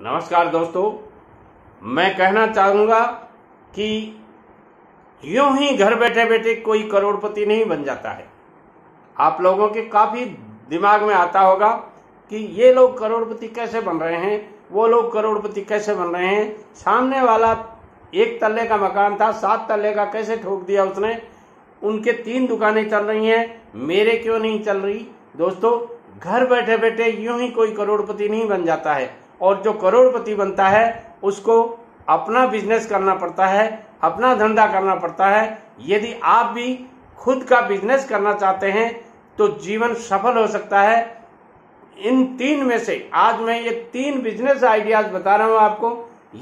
नमस्कार दोस्तों, मैं कहना चाहूँगा कि यूं ही घर बैठे बैठे कोई करोड़पति नहीं बन जाता है। आप लोगों के काफ़ी दिमाग में आता होगा कि ये लोग करोड़पति कैसे बन रहे हैं, वो लोग करोड़पति कैसे बन रहे हैं। सामने वाला 1 तल्ले का मकान था, 7 तल्ले का कैसे ठोक दिया उसने। उनके 3 दुकानें चल रही हैं, मेरे क्यों नहीं चल रही। दोस्तों, घर बैठे बैठे यूं ही कोई करोड़पति नहीं बन जाता है, और जो करोड़पति बनता है उसको अपना बिजनेस करना पड़ता है, अपना धंधा करना पड़ता है। यदि आप भी खुद का बिजनेस करना चाहते हैं तो जीवन सफल हो सकता है। इन 3 में से आज मैं ये 3 बिजनेस आइडियाज बता रहा हूं आपको।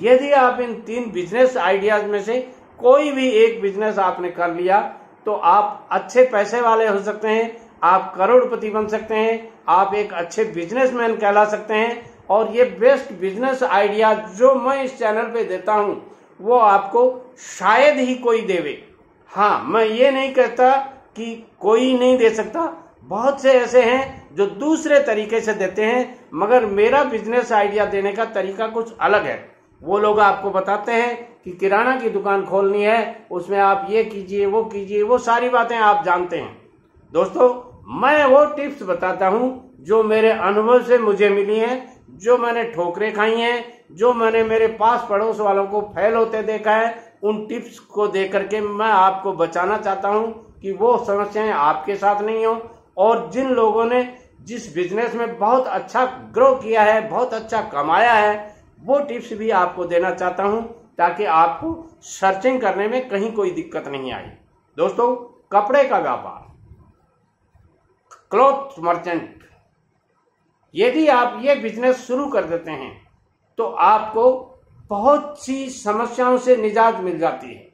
यदि आप इन 3 बिजनेस आइडियाज में से कोई भी एक बिजनेस आपने कर लिया तो आप अच्छे पैसे वाले हो सकते हैं, आप करोड़पति बन सकते हैं, आप एक अच्छे बिजनेसमैन कहला सकते हैं। और ये बेस्ट बिजनेस आइडिया जो मैं इस चैनल पे देता हूं वो आपको शायद ही कोई देवे। हाँ, मैं ये नहीं कहता कि कोई नहीं दे सकता, बहुत से ऐसे हैं जो दूसरे तरीके से देते हैं, मगर मेरा बिजनेस आइडिया देने का तरीका कुछ अलग है। वो लोग आपको बताते हैं कि किराना की दुकान खोलनी है, उसमें आप ये कीजिए, वो कीजिए, वो सारी बातें आप जानते हैं। दोस्तों, मैं वो टिप्स बताता हूं जो मेरे अनुभव से मुझे मिली हैं, जो मैंने ठोकरें खाई हैं, जो मैंने मेरे पास पड़ोस वालों को फेल होते देखा है। उन टिप्स को देकर के मैं आपको बचाना चाहता हूं कि वो समस्याएं आपके साथ नहीं हो। और जिन लोगों ने जिस बिजनेस में बहुत अच्छा ग्रो किया है, बहुत अच्छा कमाया है, वो टिप्स भी आपको देना चाहता हूं ताकि आपको सर्चिंग करने में कहीं कोई दिक्कत नहीं आए। दोस्तों, कपड़े का व्यापार, क्लॉथ मर्चेंट, यदि आप ये बिजनेस शुरू कर देते हैं तो आपको बहुत सी समस्याओं से निजात मिल जाती है।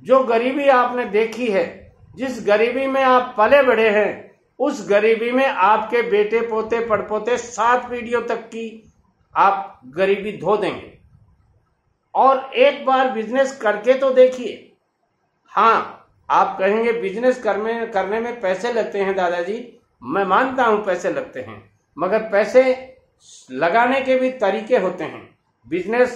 जो गरीबी आपने देखी है, जिस गरीबी में आप पले बढ़े हैं, उस गरीबी में आपके बेटे पोते पड़पोते 7 पीढ़ियों तक की आप गरीबी धो देंगे। और एक बार बिजनेस करके तो देखिए। हाँ, आप कहेंगे बिजनेस करने में पैसे लगते हैं दादाजी, मैं मानता हूं पैसे लगते हैं, मगर पैसे लगाने के भी तरीके होते हैं। बिजनेस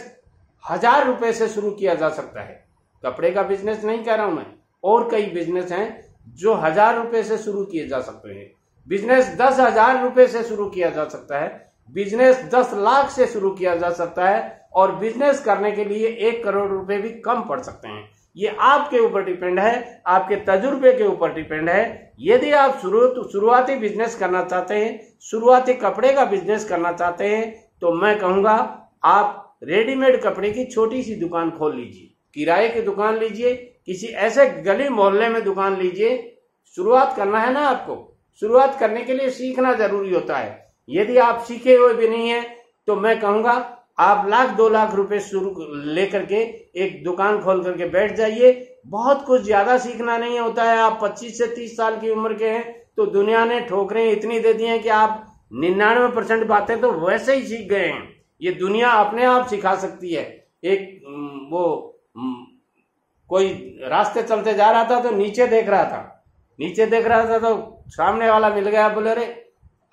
1000 रुपए से शुरू किया जा सकता है। कपड़े का बिजनेस नहीं कह रहा हूं मैं, और कई बिजनेस हैं जो 1000 रुपए से शुरू किए जा सकते हैं। बिजनेस 10,000 रुपए से शुरू किया जा सकता है। बिजनेस 10 लाख से शुरू किया जा सकता है, और बिजनेस करने के लिए 1 करोड़ रुपए भी कम पड़ सकते हैं। ये आपके ऊपर डिपेंड है, आपके तजुर्बे के ऊपर डिपेंड है। यदि आप शुरुआती बिजनेस करना चाहते हैं, शुरुआती कपड़े का बिजनेस करना चाहते हैं, तो मैं कहूंगा आप रेडीमेड कपड़े की छोटी सी दुकान खोल लीजिए, किराए की दुकान लीजिए, किसी ऐसे गली मोहल्ले में दुकान लीजिए। शुरुआत करना है ना आपको, शुरुआत करने के लिए सीखना जरूरी होता है। यदि आप सीखे हुए भी नहीं है तो मैं कहूंगा आप 1,00,000-2 लाख रुपए शुरू लेकर के एक दुकान खोल करके बैठ जाइए। बहुत कुछ ज्यादा सीखना नहीं होता है। आप 25 से 30 साल की उम्र के हैं तो दुनिया ने ठोकरें इतनी दे दी हैं कि आप 99% बातें तो वैसे ही सीख गए हैं। ये दुनिया अपने आप सिखा सकती है। एक कोई रास्ते चलते जा रहा था तो नीचे देख रहा था तो सामने वाला मिल गया, बोले अरे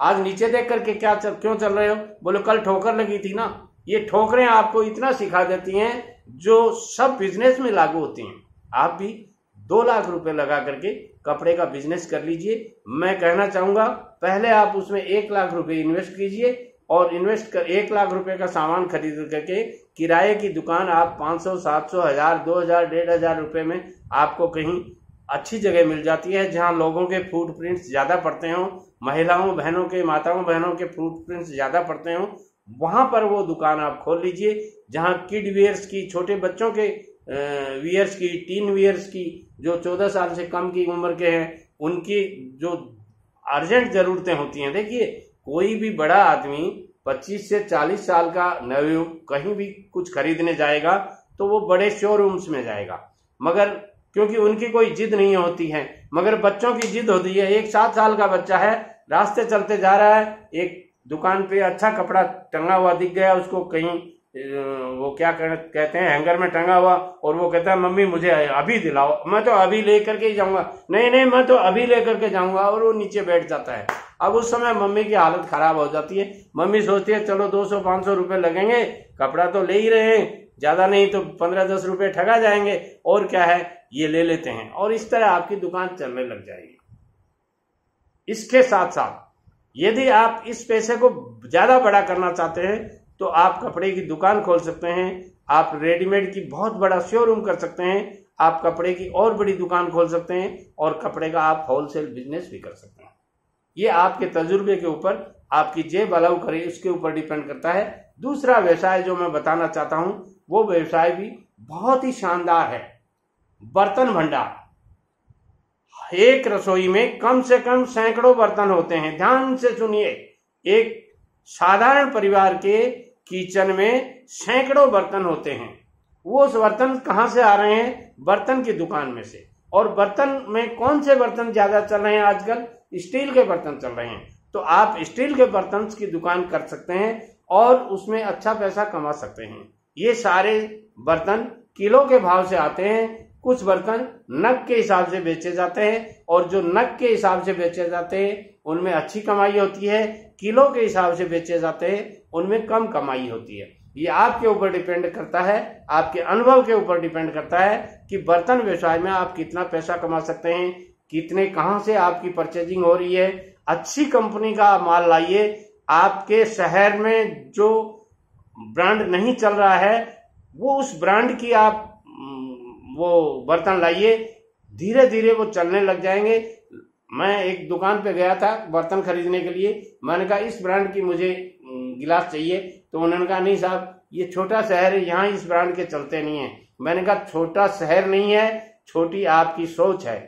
आज नीचे देख करके क्यों चल रहे हो। बोले कल ठोकर लगी थी ना। ये ठोकरें आपको इतना सिखा देती हैं जो सब बिजनेस में लागू होती हैं। आप भी 2 लाख रुपए लगा करके कपड़े का बिजनेस कर लीजिए। मैं कहना चाहूंगा पहले आप उसमें 1 लाख रुपए इन्वेस्ट कीजिए, और 1 लाख रुपए का सामान खरीद करके किराए की दुकान आप 500, 700, 1000, 2000, 1500 रुपए में आपको कहीं अच्छी जगह मिल जाती है जहां लोगों के फुटप्रिंट्स ज्यादा पड़ते हों, महिलाओं बहनों के, माताओं बहनों के फुटप्रिंट्स ज्यादा पड़ते हों। वहां पर वो दुकान आप खोल लीजिए जहां किड वियर्स की, छोटे बच्चों के वियर्स की, टीन वियर्स की, जो 14 साल से कम की उम्र के हैं, उनकी जो अर्जेंट जरूरतें होती हैं। देखिए, कोई भी बड़ा आदमी 25 से 40 साल का नवयुवक कहीं भी कुछ खरीदने जाएगा तो वो बड़े शोरूम्स में जाएगा, मगर क्योंकि उनकी कोई जिद नहीं होती है। मगर बच्चों की जिद होती है। एक 7 साल का बच्चा है, रास्ते चलते जा रहा है, एक दुकान पे अच्छा कपड़ा टंगा हुआ दिख गया उसको, कहीं वो क्या कहते हैं, हैंगर में टंगा हुआ, और वो कहता है मम्मी मुझे अभी दिलाओ, मैं तो अभी लेकर के ही जाऊंगा, नहीं मैं तो अभी लेकर के जाऊंगा, और वो नीचे बैठ जाता है। अब उस समय मम्मी की हालत खराब हो जाती है। मम्मी सोचती है चलो 200-500 रुपए लगेंगे, कपड़ा तो ले ही रहे हैं, ज्यादा नहीं तो 15-10 रुपए ठगा जाएंगे, और क्या है ये ले लेते हैं, और इस तरह आपकी दुकान चलने लग जाएगी। इसके साथ साथ यदि आप इस पैसे को ज्यादा बड़ा करना चाहते हैं तो आप कपड़े की दुकान खोल सकते हैं, आप रेडीमेड की बहुत बड़ा शोरूम कर सकते हैं, आप कपड़े की और बड़ी दुकान खोल सकते हैं, और कपड़े का आप होलसेल बिजनेस भी कर सकते हैं। ये आपके तजुर्बे के ऊपर, आपकी जेब अलाउ करे उसके ऊपर डिपेंड करता है। दूसरा व्यवसाय जो मैं बताना चाहता हूं वो व्यवसाय भी बहुत ही शानदार है, बर्तन भंडार। एक रसोई में कम से कम सैकड़ों बर्तन होते हैं। ध्यान से सुनिए, एक साधारण परिवार के किचन में सैकड़ों बर्तन होते हैं। वो बर्तन कहां से आ रहे हैं? बर्तन की दुकान में से। और बर्तन में कौन से बर्तन ज्यादा चल रहे हैं आजकल? स्टील के बर्तन चल रहे हैं। तो आप स्टील के बर्तन की दुकान कर सकते हैं और उसमें अच्छा पैसा कमा सकते हैं। ये सारे बर्तन किलो के भाव से आते हैं। कुछ बर्तन नग के हिसाब से बेचे जाते हैं, और जो नग के हिसाब से बेचे जाते हैं उनमें अच्छी कमाई होती है, किलो के हिसाब से बेचे जाते हैं उनमें कम कमाई होती है। ये आपके ऊपर डिपेंड करता है, आपके अनुभव के ऊपर डिपेंड करता है कि बर्तन व्यवसाय में आप कितना पैसा कमा सकते हैं, कितने कहां से आपकी परचेजिंग हो रही है। अच्छी कंपनी का माल लाइए। आपके शहर में जो ब्रांड नहीं चल रहा है वो उस ब्रांड की आप वो बर्तन लाइए, धीरे धीरे वो चलने लग जाएंगे। मैं एक दुकान पे गया था बर्तन खरीदने के लिए, मैंने कहा इस ब्रांड की मुझे गिलास चाहिए, तो उन्होंने कहा नहीं साहब ये छोटा शहर है, यहाँ इस ब्रांड के चलते नहीं है। मैंने कहा छोटा शहर नहीं है, छोटी आपकी सोच है।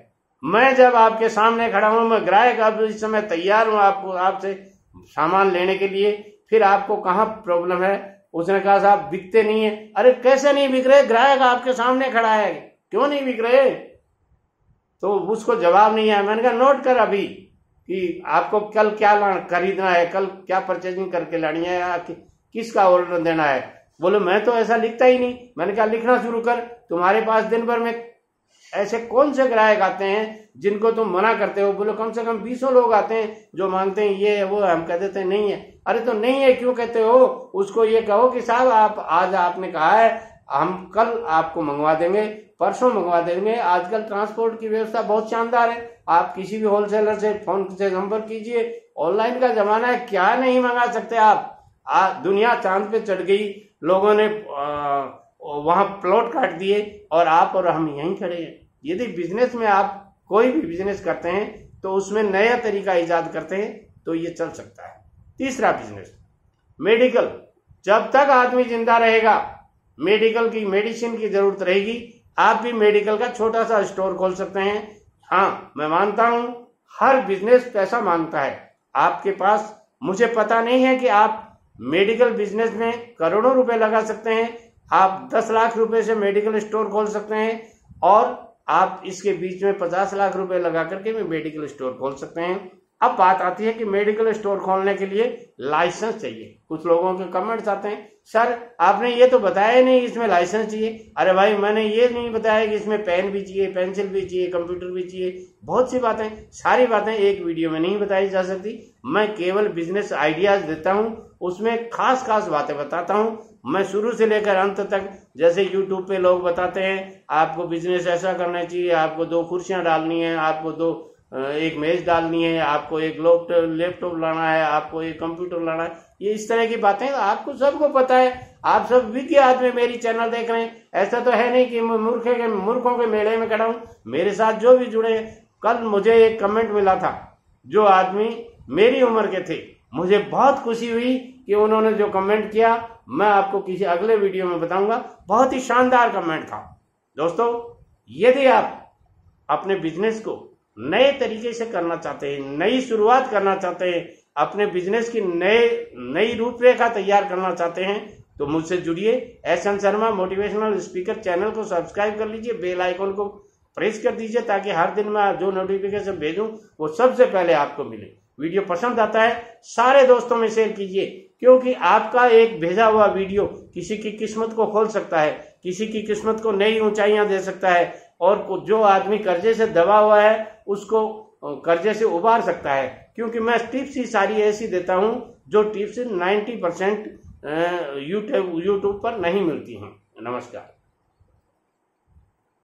मैं जब आपके सामने खड़ा हूं, मैं ग्राहक अब इस समय तैयार हूं आपसे सामान लेने के लिए, फिर आपको कहाँ प्रॉब्लम है? उसने कहा साहब बिकते नहीं है। अरे कैसे नहीं बिक रहे? ग्राहक आपके सामने खड़ा है, क्यों नहीं बिक रहे? तो उसको जवाब नहीं आया। मैंने कहा नोट कर अभी कि आपको कल क्या खरीदना है, कल क्या परचेजिंग करके लानी है, या किसका ऑर्डर देना है। बोले मैं तो ऐसा लिखता ही नहीं। मैंने कहा लिखना शुरू कर। तुम्हारे पास दिन भर में ऐसे कौन से ग्राहक आते हैं जिनको तुम मना करते हो? बोलो कम से कम 20 लोग आते हैं जो मांगते हैं ये वो, हम कह देते हैं नहीं है। अरे तो नहीं है क्यों कहते हो? उसको ये कहो कि साहब आप आज आपने कहा है, हम कल आपको मंगवा देंगे, परसों मंगवा देंगे। आजकल ट्रांसपोर्ट की व्यवस्था बहुत शानदार है। आप किसी भी होलसेलर से फोन से संपर्क कीजिए, ऑनलाइन का जमाना है, क्या नहीं मंगा सकते आप। दुनिया चांद पे चढ़ गई, लोगों ने वहां प्लॉट काट दिए और आप और हम यहीं खड़े हैं। यदि बिजनेस में आप कोई भी बिजनेस करते हैं तो उसमें नया तरीका इजाद करते हैं तो ये चल सकता है। तीसरा बिजनेस मेडिकल। जब तक आदमी जिंदा रहेगा मेडिकल की मेडिसिन की जरूरत रहेगी। आप भी मेडिकल का छोटा सा स्टोर खोल सकते हैं। हाँ मैं मानता हूं हर बिजनेस पैसा मांगता है। आपके पास, मुझे पता नहीं है कि आप मेडिकल बिजनेस में करोड़ों रुपए लगा सकते हैं। आप 10 लाख रुपए से मेडिकल स्टोर खोल सकते हैं, और आप इसके बीच में 50 लाख रुपए लगा करके भी मेडिकल स्टोर खोल सकते हैं। अब बात आती है कि मेडिकल स्टोर खोलने के लिए लाइसेंस चाहिए। कुछ लोगों के कमेंट्स आते हैं, सर आपने ये तो बताया नहीं इसमें लाइसेंस चाहिए। अरे भाई मैंने ये नहीं बताया कि इसमें पेन भी चाहिए, पेंसिल भी चाहिए, कंप्यूटर भी चाहिए। बहुत सी बातें, सारी बातें एक वीडियो में नहीं बताई जा सकती। मैं केवल बिजनेस आइडियाज देता हूं, उसमें खास खास बातें बताता हूं। मैं शुरू से लेकर अंत तक, जैसे यूट्यूब पे लोग बताते हैं आपको बिजनेस ऐसा करना चाहिए, आपको 2 कुर्सियां डालनी है, आपको एक मेज डालनी है, आपको एक लैपटॉप लाना है, आपको एक कंप्यूटर लाना है, ये इस तरह की बातें आपको सबको पता है। आप सब विज्ञ आदमी मेरी चैनल देख रहे हैं। ऐसा तो है नहीं कि मैं मूर्खों के मेले में खड़ा हूं। मेरे साथ जो भी जुड़े, कल मुझे एक कमेंट मिला था, जो आदमी मेरी उम्र के थे, मुझे बहुत खुशी हुई कि उन्होंने जो कमेंट किया, मैं आपको किसी अगले वीडियो में बताऊंगा। बहुत ही शानदार कमेंट था। दोस्तों यदि आप अपने बिजनेस को नए तरीके से करना चाहते हैं, नई शुरुआत करना चाहते हैं, अपने बिजनेस की नई रूपरेखा तैयार करना चाहते हैं, तो मुझसे जुड़िए। SN Sharma motivational speaker channel को सब्सक्राइब कर लीजिए, बेल आइकन को प्रेस कर दीजिए, ताकि हर दिन मैं जो नोटिफिकेशन भेजूं वो सबसे पहले आपको मिले। वीडियो पसंद आता है सारे दोस्तों में शेयर कीजिए, क्योंकि आपका एक भेजा हुआ वीडियो किसी की किस्मत को खोल सकता है, किसी की किस्मत को नई ऊंचाइयां दे सकता है, और जो आदमी कर्जे से दबा हुआ है उसको कर्जे से उबार सकता है। क्योंकि मैं टिप्स ही सारी ऐसी देता हूं जो टिप्स 90% यूट्यूब पर नहीं मिलती हैं। नमस्कार।